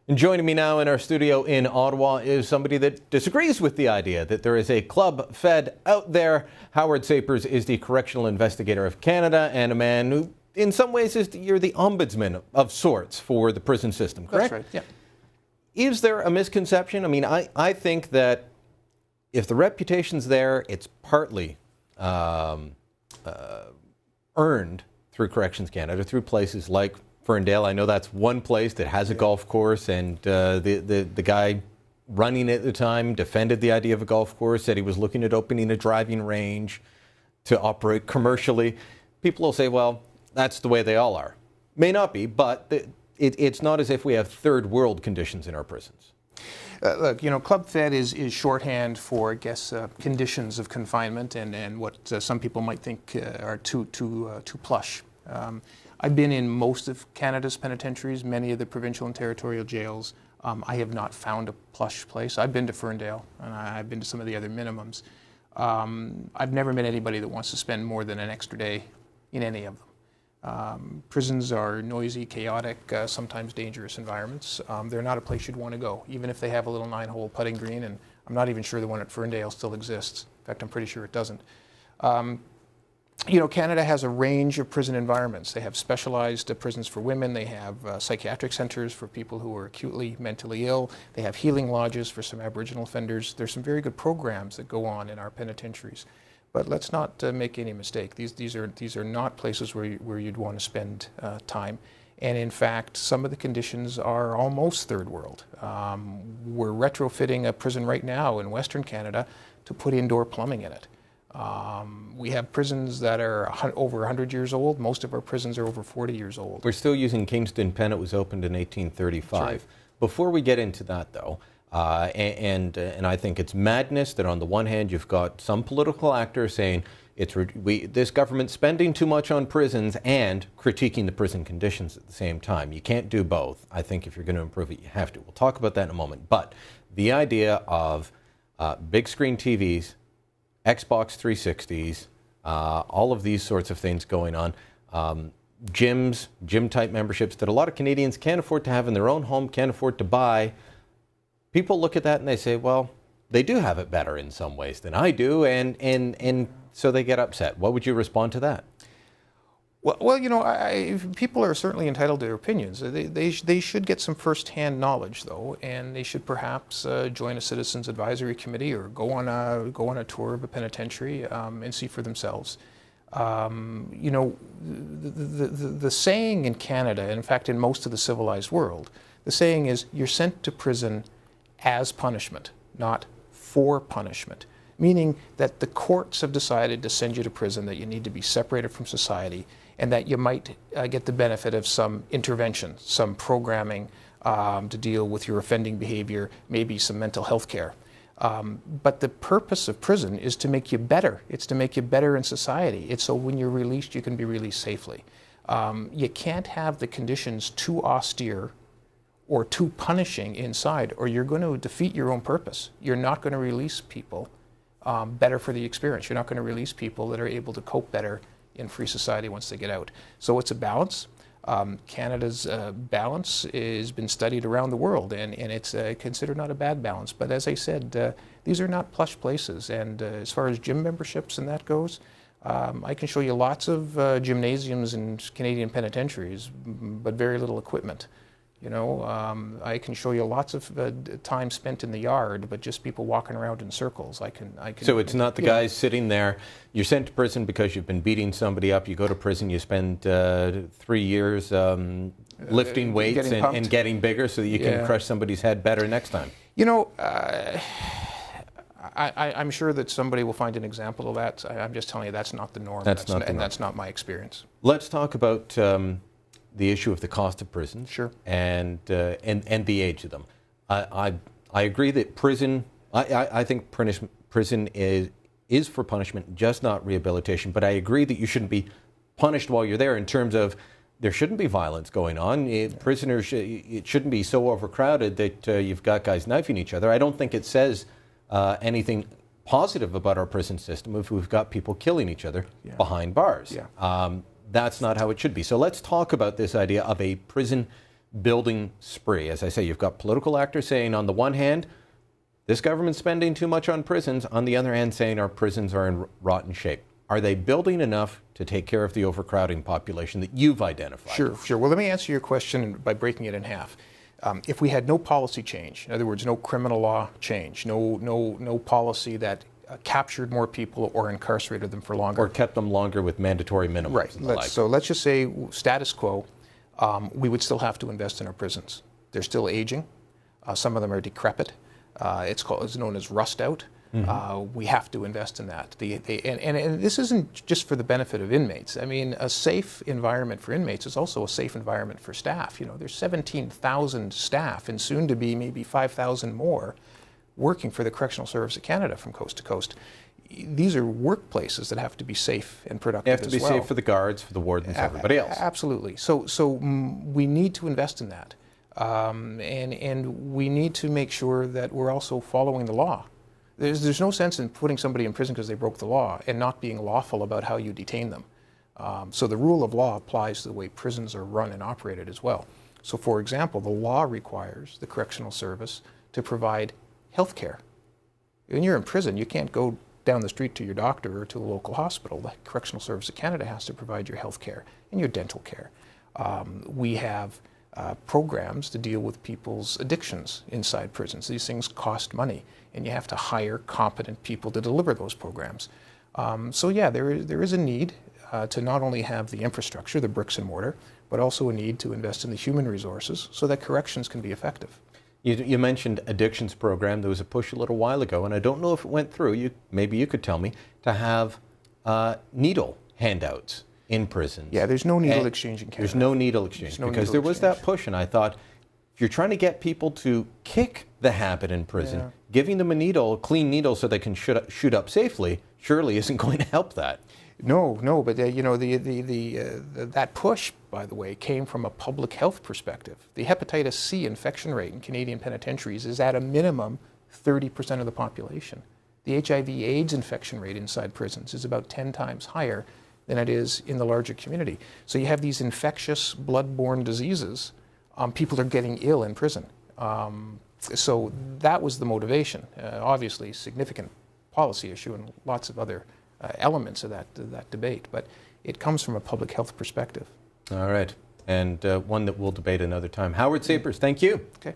And joining me now in our studio in Ottawa is somebody that disagrees with the idea that there is a Club Fed out there. Howard Sapers is the Correctional Investigator of Canada and a man who, in some ways, you're the ombudsman of sorts for the prison system, correct? That's right, yeah. Is there a misconception? I mean, I think that if the reputation's there, it's partly earned through Corrections Canada, through places like Ferndale. I know that's one place that has a golf course, and the guy running it at the time defended the idea of a golf course, said he was looking at opening a driving range to operate commercially. People will say, well, that's the way they all are. May not be, but it's not as if we have third world conditions in our prisons. Look, you know, Club Fed is shorthand for, I guess, conditions of confinement and what some people might think are too plush. I've been in most of Canada's penitentiaries, many of the provincial and territorial jails. I have not found a plush place. I've been to Ferndale, and I've been to some of the other minimums. I've never met anybody that wants to spend more than an extra day in any of them. Prisons are noisy, chaotic, sometimes dangerous environments. They're not a place you'd want to go, even if they have a little 9-hole putting green, and I'm not even sure the one at Ferndale still exists. In fact, I'm pretty sure it doesn't. You know, Canada has a range of prison environments. They have specialized prisons for women. They have psychiatric centers for people who are acutely mentally ill. They have healing lodges for some Aboriginal offenders. There's some very good programs that go on in our penitentiaries. But let's not make any mistake. These are not places where you'd want to spend time. And in fact, some of the conditions are almost third world. We're retrofitting a prison right now in Western Canada to put indoor plumbing in it. We have prisons that are over 100 years old. Most of our prisons are over 40 years old. We're still using Kingston Pen. It was opened in 1835. Right. Before we get into that, though, and I think it's madness that on the one hand you've got some political actors saying this government's spending too much on prisons and critiquing the prison conditions at the same time. You can't do both. I think if you're going to improve it, you have to. We'll talk about that in a moment. But the idea of big screen TVs, Xbox 360s, all of these sorts of things going on. Gyms, gym-type memberships that a lot of Canadians can't afford to have in their own home, can't afford to buy. People look at that and they say, well, they do have it better in some ways than I do, and so they get upset. What would you respond to that? Well, you know, people are certainly entitled to their opinions. They should get some first-hand knowledge, though, and they should perhaps join a citizens advisory committee or go on a tour of a penitentiary and see for themselves. You know, the saying in Canada, and in fact in most of the civilized world, the saying is you're sent to prison as punishment, not for punishment. Meaning that the courts have decided to send you to prison, that you need to be separated from society, and that you might get the benefit of some intervention, some programming to deal with your offending behavior, maybe some mental health care. But the purpose of prison is to make you better. It's to make you better in society. It's so when you're released, you can be released safely. You can't have the conditions too austere or too punishing inside, or you're going to defeat your own purpose. You're not going to release people better for the experience. You're not going to release people that are able to cope better in free society once they get out. So it's a balance. Canada's balance has been studied around the world, and it's considered not a bad balance. But as I said, these are not plush places. And as far as gym memberships and that goes, I can show you lots of gymnasiums in Canadian penitentiaries, but very little equipment. You know, I can show you lots of time spent in the yard, but just people walking around in circles. I can. So it's not the guys sitting there. You're sent to prison because you've been beating somebody up. You go to prison. You spend 3 years lifting weights and getting bigger so that you can crush somebody's head better next time. You know, I'm sure that somebody will find an example of that. I'm just telling you that's not the norm. That's not my experience. Let's talk about the issue of the cost of prisons, sure, and the age of them. I agree that prison. I think prison is for punishment, just not rehabilitation. But I agree that you shouldn't be punished while you're there. In terms of there shouldn't be violence going on. Prisoners, it shouldn't be so overcrowded that you've got guys knifing each other. I don't think it says anything positive about our prison system if we've got people killing each other behind bars. That's not how it should be. So let's talk about this idea of a prison building spree. As I say, you've got political actors saying on the one hand, this government's spending too much on prisons, on the other hand saying our prisons are in rotten shape. Are they building enough to take care of the overcrowding population that you've identified? Sure. Well, let me answer your question by breaking it in half. If we had no policy change, in other words, no criminal law change, no policy that captured more people or incarcerated them for longer. Or kept them longer with mandatory minimums. Right. And the like. So let's just say status quo, we would still have to invest in our prisons. They're still aging. Some of them are decrepit. It's known as rust out. We have to invest in that. And this isn't just for the benefit of inmates. I mean, a safe environment for inmates is also a safe environment for staff. You know, there's 17,000 staff and soon to be maybe 5,000 more working for the Correctional Service of Canada from coast to coast. These are workplaces that have to be safe and productive as well. They have to be safe for the guards, for the wardens, everybody else. Absolutely. So we need to invest in that. And we need to make sure that we're also following the law. There's no sense in putting somebody in prison because they broke the law and not being lawful about how you detain them. So the rule of law applies to the way prisons are run and operated as well. So for example, the law requires the Correctional Service to provide health care. When you're in prison, you can't go down the street to your doctor or to the local hospital. The Correctional Service of Canada has to provide your health care and your dental care. We have programs to deal with people's addictions inside prisons. These things cost money, and you have to hire competent people to deliver those programs. So yeah, there is a need to not only have the infrastructure, the bricks and mortar, but also a need to invest in the human resources so that corrections can be effective. You mentioned addictions program. There was a push a little while ago, and I don't know if it went through. Maybe you could tell me, to have needle handouts in prisons. Yeah, there's no needle exchange in Canada. There's no needle exchange because there was that push, and I thought, if you're trying to get people to kick the habit in prison, giving them a clean needle so they can shoot up safely, surely isn't going to help that. No, but you know, that push, by the way, came from a public health perspective. The hepatitis C infection rate in Canadian penitentiaries is at a minimum 30% of the population. The HIV/AIDS infection rate inside prisons is about 10 times higher than it is in the larger community. So you have these infectious blood-borne diseases. People are getting ill in prison. So that was the motivation. Obviously, significant policy issue and lots of other elements of that debate, but it comes from a public health perspective. All right, and one that we'll debate another time. Howard Sapers, thank you. Okay.